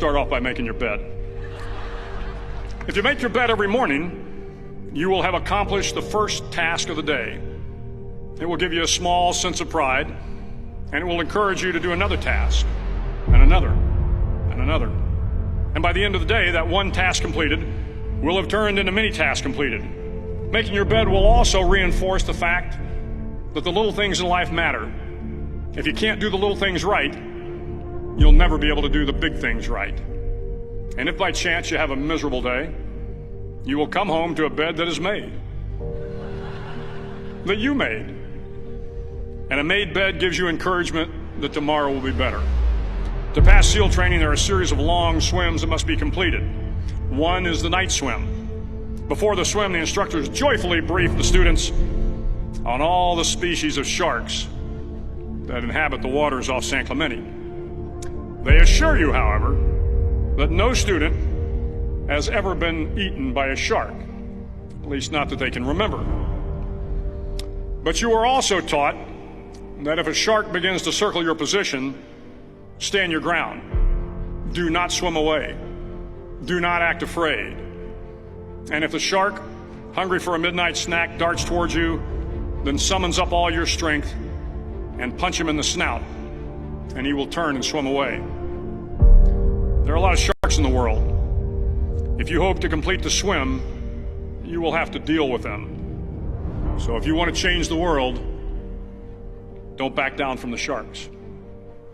start off by making your bed. If you make your bed every morning, you will have accomplished the first task of the day. It will give you a small sense of pride, and it will encourage you to do another task, and another, and another. And by the end of the day, that one task completed will have turned into many tasks completed. Making your bed will also reinforce the fact that the little things in life matter. If you can't do the little things right, you'll never be able to do the big things right. And if by chance you have a miserable day, you will come home to a bed that is made, that you made. And a made bed gives you encouragement that tomorrow will be better. To pass SEAL training, there are a series of long swims that must be completed. One is the night swim. Before the swim, the instructors joyfully brief the students on all the species of sharks that inhabit the waters off San Clemente. They assure you, however, that no student has ever been eaten by a shark, at least not that they can remember. But you are also taught that if a shark begins to circle your position, stand your ground. Do not swim away. Do not act afraid. And if the shark, hungry for a midnight snack, darts towards you, then summons up all your strength and punch him in the snout, and he will turn and swim away. There are a lot of sharks in the world. If you hope to complete the swim, you will have to deal with them. So if you want to change the world, don't back down from the sharks.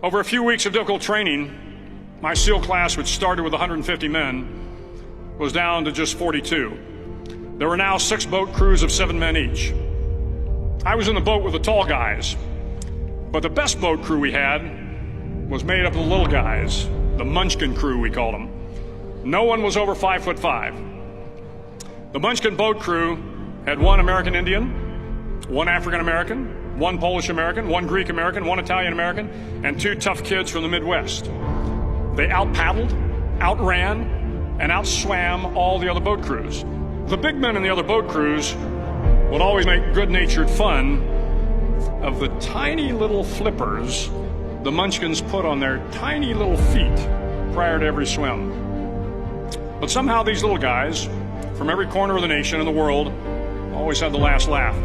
Over a few weeks of difficult training, my SEAL class, which started with 150 men, was down to just 42. There were now 6 boat crews of 7 men each. I was in the boat with the tall guys, but the best boat crew we had was made up of the little guys, the Munchkin crew, we called them. No one was over 5'5". The Munchkin boat crew had 1 American Indian, 1 African American, 1 Polish American, 1 Greek American, 1 Italian American, and 2 tough kids from the Midwest. They out-paddled, outran, and outswam all the other boat crews. The big men in the other boat crews would always make good-natured fun of the tiny little flippers the Munchkins put on their tiny little feet prior to every swim. But somehow these little guys from every corner of the nation and the world always had the last laugh,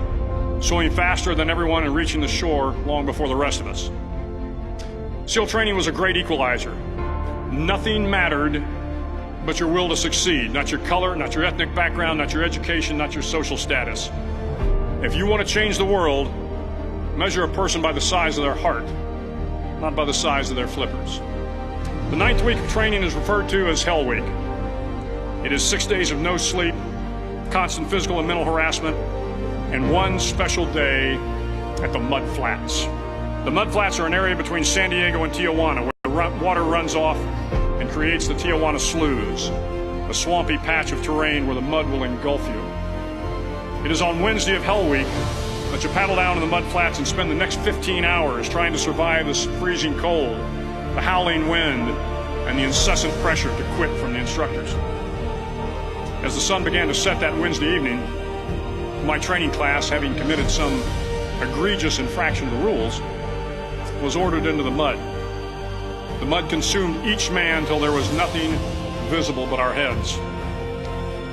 swimming faster than everyone and reaching the shore long before the rest of us. SEAL training was a great equalizer. Nothing mattered but your will to succeed, not your color, not your ethnic background, not your education, not your social status. If you want to change the world, measure a person by the size of their heart, not by the size of their flippers. The 9th week of training is referred to as Hell Week. It is 6 days of no sleep, constant physical and mental harassment, and 1 special day at the Mud Flats. The Mud Flats are an area between San Diego and Tijuana where the water runs off and creates the Tijuana Sloughs, a swampy patch of terrain where the mud will engulf you. It is on Wednesday of Hell Week that you paddle down to the Mud Flats and spend the next 15 hours trying to survive this freezing cold, the howling wind, and the incessant pressure to quit from the instructors. As the sun began to set that Wednesday evening, my training class, having committed some egregious infraction of the rules, was ordered into the mud. The mud consumed each man till there was nothing visible but our heads.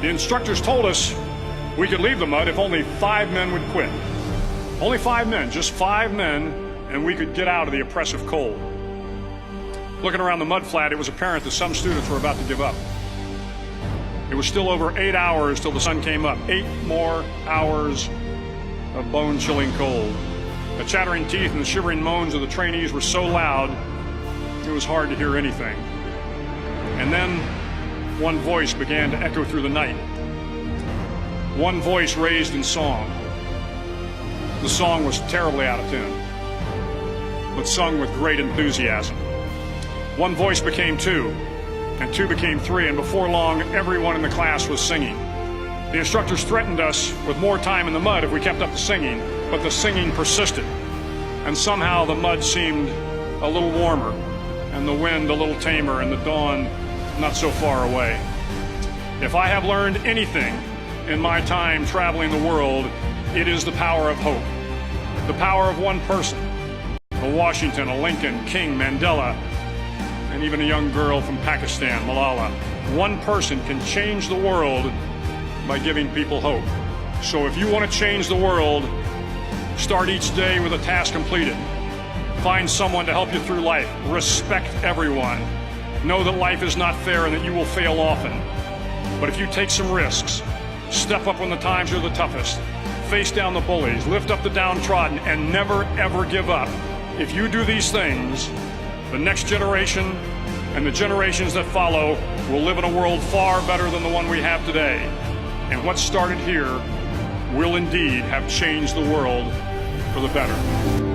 The instructors told us we could leave the mud if only 5 men would quit. Only 5 men, just 5 men, and we could get out of the oppressive cold. Looking around the mud flat, it was apparent that some students were about to give up. It was still over 8 hours till the sun came up. 8 more hours of bone-chilling cold. The chattering teeth and the shivering moans of the trainees were so loud, it was hard to hear anything. And then one voice began to echo through the night. One voice raised in song. The song was terribly out of tune, but sung with great enthusiasm. One voice became 2, and 2 became 3, and before long, everyone in the class was singing. The instructors threatened us with more time in the mud if we kept up the singing, but the singing persisted, and somehow the mud seemed a little warmer, and the wind a little tamer, and the dawn not so far away. If I have learned anything in my time traveling the world, it is the power of hope. The power of one person, a Washington, a Lincoln, King, Mandela, and even a young girl from Pakistan, Malala. One person can change the world by giving people hope. So if you want to change the world, start each day with a task completed. Find someone to help you through life. Respect everyone. Know that life is not fair and that you will fail often. But if you take some risks, step up when the times are the toughest, face down the bullies, lift up the downtrodden, and never ever give up. If you do these things, the next generation and the generations that follow will live in a world far better than the one we have today. And what started here will indeed have changed the world for the better.